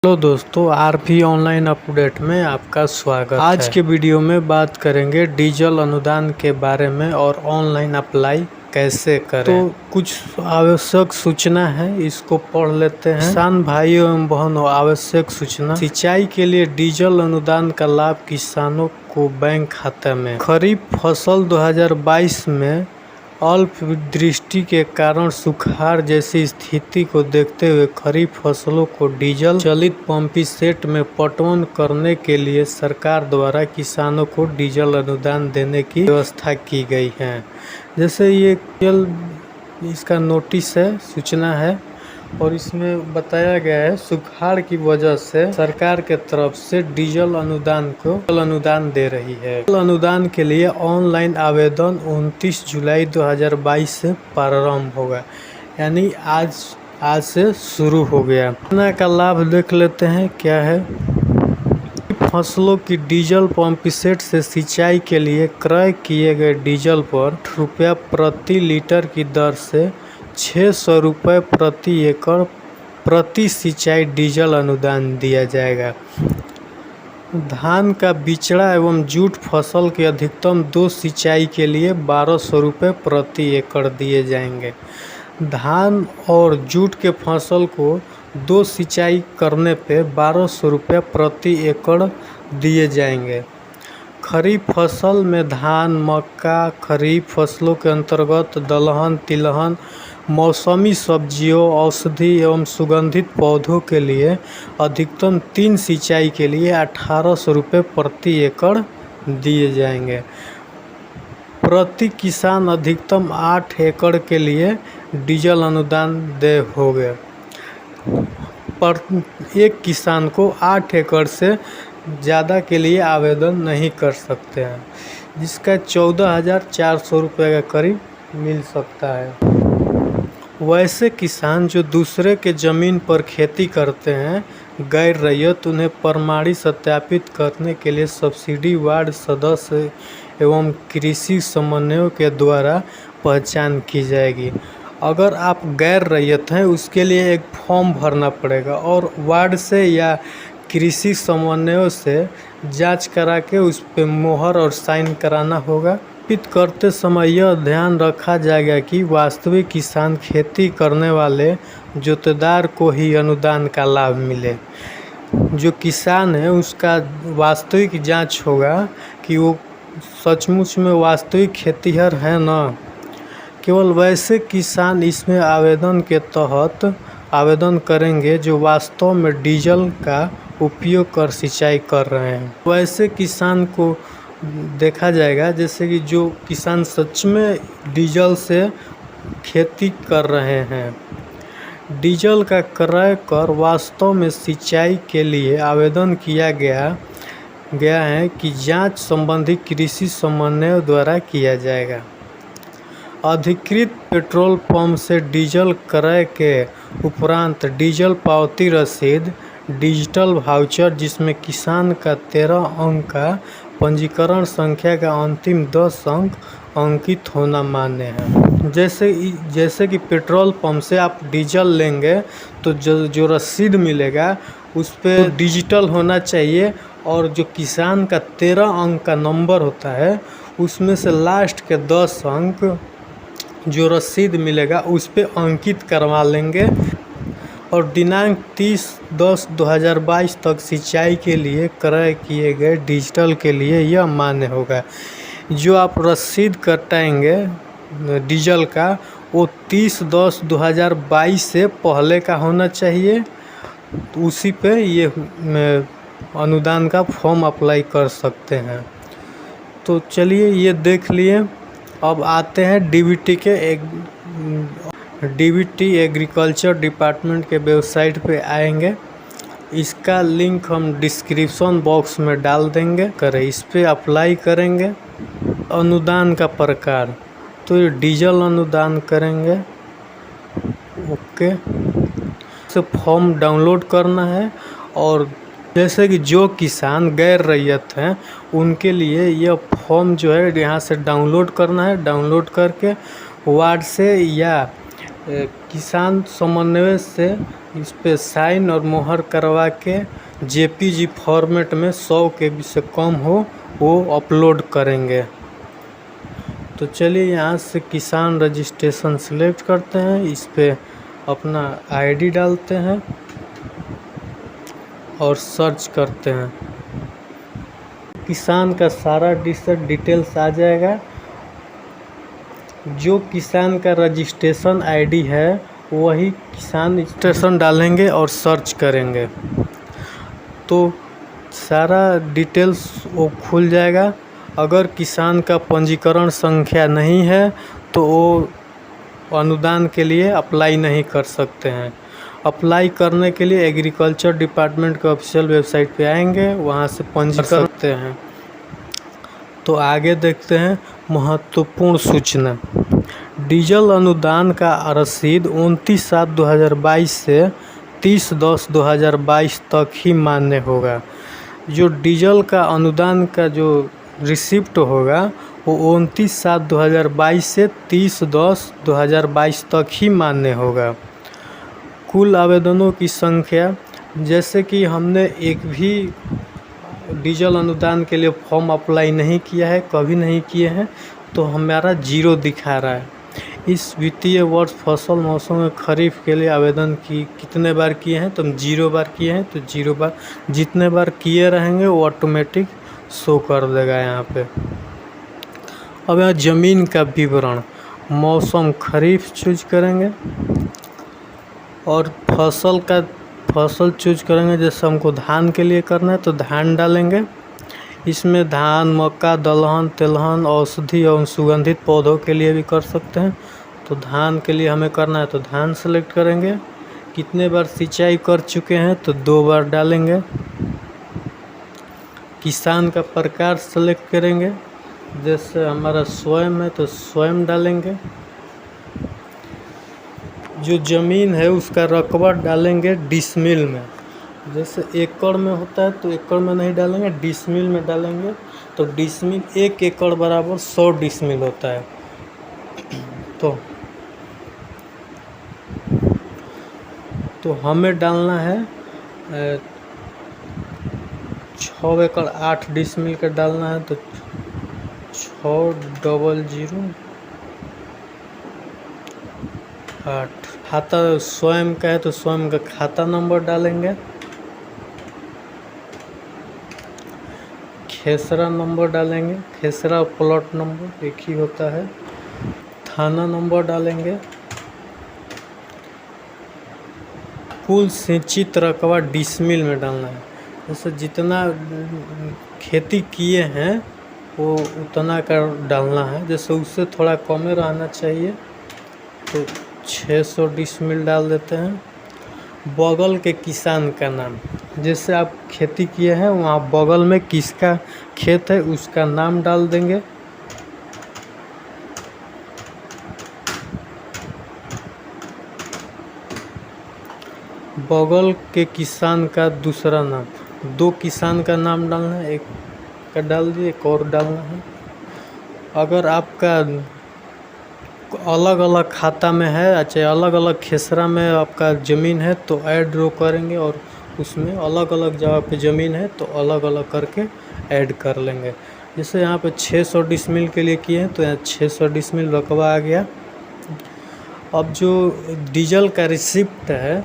Hello दोस्तों, RP online update में आपका स्वागत है। आज के वीडियो में बात करेंगे डीजल अनुदान के बारे में और ऑनलाइन अप्लाई कैसे करें। तो कुछ आवश्यक सूचना है, इसको पढ़ लेते हैं। किसान भाइयों एवं बहनों, आवश्यक सूचना। सिंचाई के लिए डीजल अनुदान का लाभ किसानों को बैंक खाते में। खरीफ फसल 2022 में अल्प दृष्टि के कारण सुखाड़ जैसी स्थिति को देखते हुए खरीफ फसलों को डीजल चालित पंपिंग सेट में पटवन करने के लिए सरकार द्वारा किसानों को डीजल अनुदान देने की व्यवस्था की गई है। जैसे ये इसका नोटिस है, सूचना है, और इसमें बताया गया है सुखाड़ की वजह से सरकार के तरफ से डीजल अनुदान दे रही है। डीजल अनुदान के लिए ऑनलाइन आवेदन 29 जुलाई 2022 से प्रारंभ होगा, यानी आज से शुरू हो गया। योजना का लाभ देख लेते हैं क्या है। फसलों की डीजल पंपिंग सेट से सिंचाई के लिए क्रय किए गए डीजल पर रुपया प्रति लीटर की दर से 600 रुपये प्रति एकड़ प्रति सिंचाई डीजल अनुदान दिया जाएगा। धान का बिचड़ा एवं जूट फसल की अधिकतम 2 सिंचाई के लिए 1200 रुपये प्रति एकड़ दिए जाएंगे। धान और जूट के फसल को 2 सिंचाई करने पे 1200 रुपये प्रति एकड़ दिए जाएंगे। खरीफ फसल में धान, मक्का, खरीफ फसलों के अंतर्गत दलहन, तिलहन, मौसमी सब्जियों, औषधि एवं सुगंधित पौधों के लिए अधिकतम 3 सिंचाई के लिए 1800 रुपये प्रति एकड़ दिए जाएंगे। प्रति किसान अधिकतम 8 एकड़ के लिए डीजल अनुदान हो गया। पर एक किसान को 8 एकड़ से ज़्यादा के लिए आवेदन नहीं कर सकते हैं, जिसका 14,400 रुपये के करीब मिल सकता है। वैसे किसान जो दूसरे के ज़मीन पर खेती करते हैं, गैर रैयत, उन्हें प्रमाणित सत्यापित करने के लिए सब्सिडी वार्ड सदस्य एवं कृषि समन्वयों के द्वारा पहचान की जाएगी। अगर आप गैर रैयत हैं, उसके लिए एक फॉर्म भरना पड़ेगा और वार्ड से या कृषि समन्वयों से जांच करा के उस पर मोहर और साइन कराना होगा। करते समय यह ध्यान रखा जाएगा कि वास्तविक किसान खेती करने वाले जोतेदार को ही अनुदान का लाभ मिले। जो किसान है उसका वास्तविक जांच होगा कि वो सचमुच में वास्तविक खेतीहर है ना। केवल वैसे किसान इसमें आवेदन के तहत आवेदन करेंगे जो वास्तव में डीजल का उपयोग कर सिंचाई कर रहे हैं। वैसे किसान को देखा जाएगा, जैसे कि जो किसान सच में डीजल से खेती कर रहे हैं। डीजल का क्रय कर वास्तव में सिंचाई के लिए आवेदन किया गया है कि जांच संबंधी कृषि समन्वय द्वारा किया जाएगा। अधिकृत पेट्रोल पंप से डीजल क्रय के उपरांत डीजल पावती रसीद, डिजिटल वाउचर जिसमें किसान का 13 अंक का पंजीकरण संख्या का अंतिम 10 अंक अंकित होना मान्य है। जैसे कि पेट्रोल पंप से आप डीजल लेंगे तो जो रसीद मिलेगा उस पर डिजिटल होना चाहिए, और जो किसान का 13 अंक का नंबर होता है उसमें से लास्ट के 10 अंक जो रसीद मिलेगा उस पर अंकित करवा लेंगे। और दिनांक 30/10/2022 तक सिंचाई के लिए क्रय किए गए डिजिटल के लिए यह मान्य होगा। जो आप रसीद कटाएंगे डीजल का, वो 30/10/2022 से पहले का होना चाहिए। तो उसी पे ये अनुदान का फॉर्म अप्लाई कर सकते हैं। तो चलिए ये देख लिए। अब आते हैं डीबीटी एग्रीकल्चर डिपार्टमेंट के वेबसाइट पे आएंगे। इसका लिंक हम डिस्क्रिप्शन बॉक्स में डाल देंगे। इस पे अप्लाई करेंगे। अनुदान का प्रकार, तो ये डीजल अनुदान करेंगे। ओके, से फॉर्म डाउनलोड करना है। और जैसे कि जो किसान गैर रैयत हैं उनके लिए यह फॉर्म जो है यहाँ से डाउनलोड करना है। डाउनलोड करके वार्ड से या किसान समन्वय से इस पे साइन और मोहर करवा के जेपीजी फॉर्मेट में 100 KB से कम हो वो अपलोड करेंगे। तो चलिए यहाँ से किसान रजिस्ट्रेशन सेलेक्ट करते हैं, इस पे अपना आईडी डालते हैं और सर्च करते हैं। किसान का सारा डिटेल्स आ जाएगा। जो किसान का रजिस्ट्रेशन आईडी है वही किसान रजिस्ट्रेशन डालेंगे और सर्च करेंगे तो सारा डिटेल्स वो खुल जाएगा। अगर किसान का पंजीकरण संख्या नहीं है तो वो अनुदान के लिए अप्लाई नहीं कर सकते हैं। अप्लाई करने के लिए एग्रीकल्चर डिपार्टमेंट के ऑफिशियल वेबसाइट पे आएंगे, वहाँ से पंजीकरण करते हैं। तो आगे देखते हैं महत्वपूर्ण सूचना। डीजल अनुदान का रसीद 29/7/2022 से 30/10/2022 तक ही मान्य होगा। जो डीजल का अनुदान का जो रिसिप्ट होगा वो 29/7/2022 से 30/10/2022 तक ही मान्य होगा। कुल आवेदनों की संख्या, जैसे कि हमने एक भी डीजल अनुदान के लिए फॉर्म अप्लाई नहीं किया है, कभी नहीं किए हैं, तो हमारा 0 दिखा रहा है। इस वित्तीय वर्ष फसल मौसम में खरीफ के लिए आवेदन कितने बार किए हैं, तो हम 0 बार किए हैं, तो 0 बार। जितने बार किए रहेंगे वो ऑटोमेटिक शो कर देगा यहाँ पे। अब यहाँ ज़मीन का विवरण, मौसम खरीफ चूज करेंगे और फसल चूज करेंगे। जैसे हमको धान के लिए करना है तो धान डालेंगे। इसमें धान, मक्का, दलहन, तेलहन, औषधि और सुगंधित पौधों के लिए भी कर सकते हैं। तो धान के लिए हमें करना है तो धान सेलेक्ट करेंगे। कितने बार सिंचाई कर चुके हैं तो 2 बार डालेंगे। किसान का प्रकार सेलेक्ट करेंगे, जैसे हमारा स्वयं है तो स्वयं डालेंगे। जो ज़मीन है उसका रकबा डालेंगे डिसमिल में। जैसे एकड़ में होता है तो एकड़ में नहीं डालेंगे, डिसमिल में डालेंगे। तो डिसमिल 1 एकड़ बराबर 100 डिसमिल होता है। तो हमें डालना है 6 एकड़ 8 डिसमिल का डालना है। तो 6008। खाता स्वयं का है तो स्वयं का खाता नंबर डालेंगे। खेसरा नंबर डालेंगे, खेसरा प्लॉट नंबर एक ही होता है। थाना नंबर डालेंगे। कुल सिंचित रकबा डिसमिल में डालना है। जैसे जितना खेती किए हैं वो उतना का डालना है। जैसे उससे थोड़ा कम रहना चाहिए तो 600 डिसमिल डाल देते हैं। बगल के किसान का नाम, जैसे आप खेती किए हैं वहाँ बगल में किसका खेत है उसका नाम डाल देंगे। बगल के किसान का दूसरा नाम, 2 किसान का नाम डालना है, एक का डाल दिए, एक और डालना है। अगर आपका अलग अलग खाता में है, अच्छा अलग अलग खेसरा में आपका ज़मीन है तो ऐड रो करेंगे और उसमें अलग अलग जगह पे ज़मीन है तो अलग अलग करके ऐड कर लेंगे। जैसे यहाँ पे 600 डिसमिल के लिए किए हैं तो यहाँ 600 डिसमिल रकबा आ गया। अब जो डीजल का रिसिप्ट है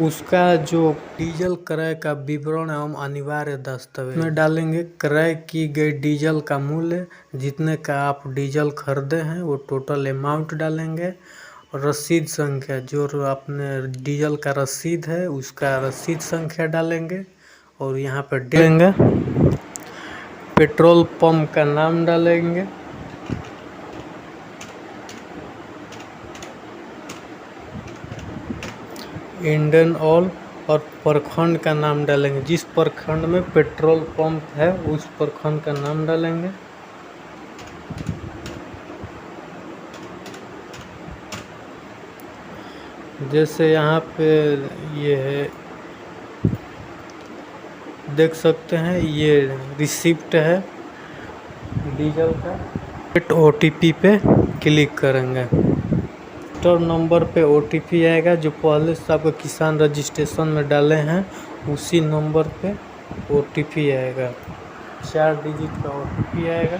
उसका जो डीजल क्रय का विवरण एवं अनिवार्य दस्तावेज में डालेंगे। क्रय की गई डीजल का मूल्य, जितने का आप डीजल खरीदे हैं वो टोटल अमाउंट डालेंगे। और रसीद संख्या, जो आपने डीजल का रसीद है उसका रसीद संख्या डालेंगे और यहाँ पर डालेंगे। पेट्रोल पंप का नाम डालेंगे। इंडियन ऑयल और प्रखंड का नाम डालेंगे। जिस प्रखंड में पेट्रोल पंप है उस प्रखंड का नाम डालेंगे। जैसे यहाँ पे ये है, देख सकते हैं ये रिसिप्ट है डीजल का। OTP पे क्लिक करेंगे। रजिस्टर नंबर पे OTP आएगा, जो पहले से आपका किसान रजिस्ट्रेशन में डाले हैं उसी नंबर पे OTP आएगा, 4 डिजिट का OTP आएगा।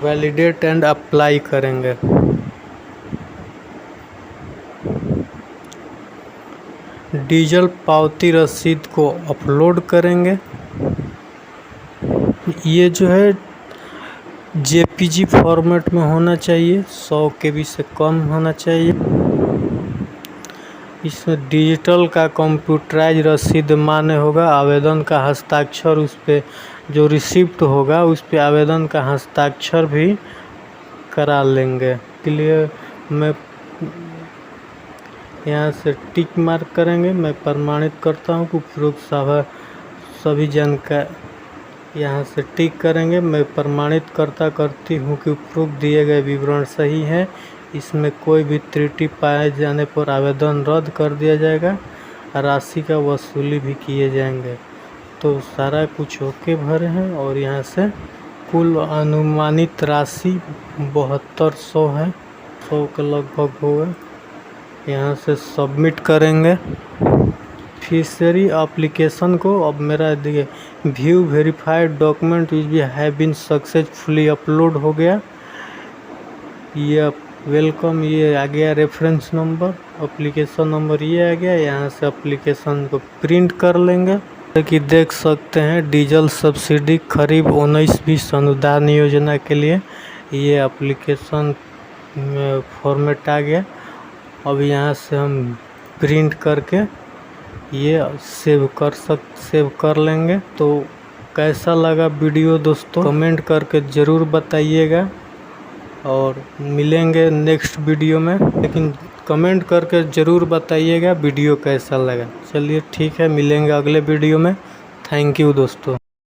वैलिडेट एंड अप्लाई करेंगे। डीजल पावती रसीद को अपलोड करेंगे। ये जो है JPG फॉर्मेट में होना चाहिए, 100 KB से कम होना चाहिए। इसमें डिजिटल का कंप्यूटराइज रसीद मान्य होगा। आवेदन का हस्ताक्षर उस पर जो रिसिप्ट होगा उस पर आवेदन का हस्ताक्षर भी करा लेंगे। के लिए मैं यहाँ से टिक मार्क करेंगे। मैं प्रमाणित करता हूँ कि उपरोक्त सभी जानकारी यहाँ से टिक करेंगे। मैं प्रमाणित करती हूँ कि उपरोक्त दिए गए विवरण सही है। इसमें कोई भी त्रुटि पाए जाने पर आवेदन रद्द कर दिया जाएगा, राशि का वसूली भी किए जाएंगे। तो सारा कुछ ओके भरे हैं और यहाँ से कुल अनुमानित राशि 7200 है, 100 के लगभग होगा। यहाँ से सबमिट करेंगे फिशरी एप्लीकेशन को। अब मेरा देखिए view verified document which have been successfully upload हो गया। ये वेलकम ये आ गया, रेफरेंस नंबर, एप्लीकेशन नंबर ये आ गया। यहाँ से एप्लीकेशन को प्रिंट कर लेंगे। कि देख सकते हैं डीजल सब्सिडी खरीफ 19-20 अनुदान योजना के लिए ये एप्लीकेशन फॉर्मेट आ गया। अब यहाँ से हम प्रिंट करके ये सेव कर लेंगे। तो कैसा लगा वीडियो दोस्तों, कमेंट करके ज़रूर बताइएगा और मिलेंगे नेक्स्ट वीडियो में। लेकिन कमेंट करके ज़रूर बताइएगा वीडियो कैसा लगा। चलिए ठीक है, मिलेंगे अगले वीडियो में। थैंक यू दोस्तों।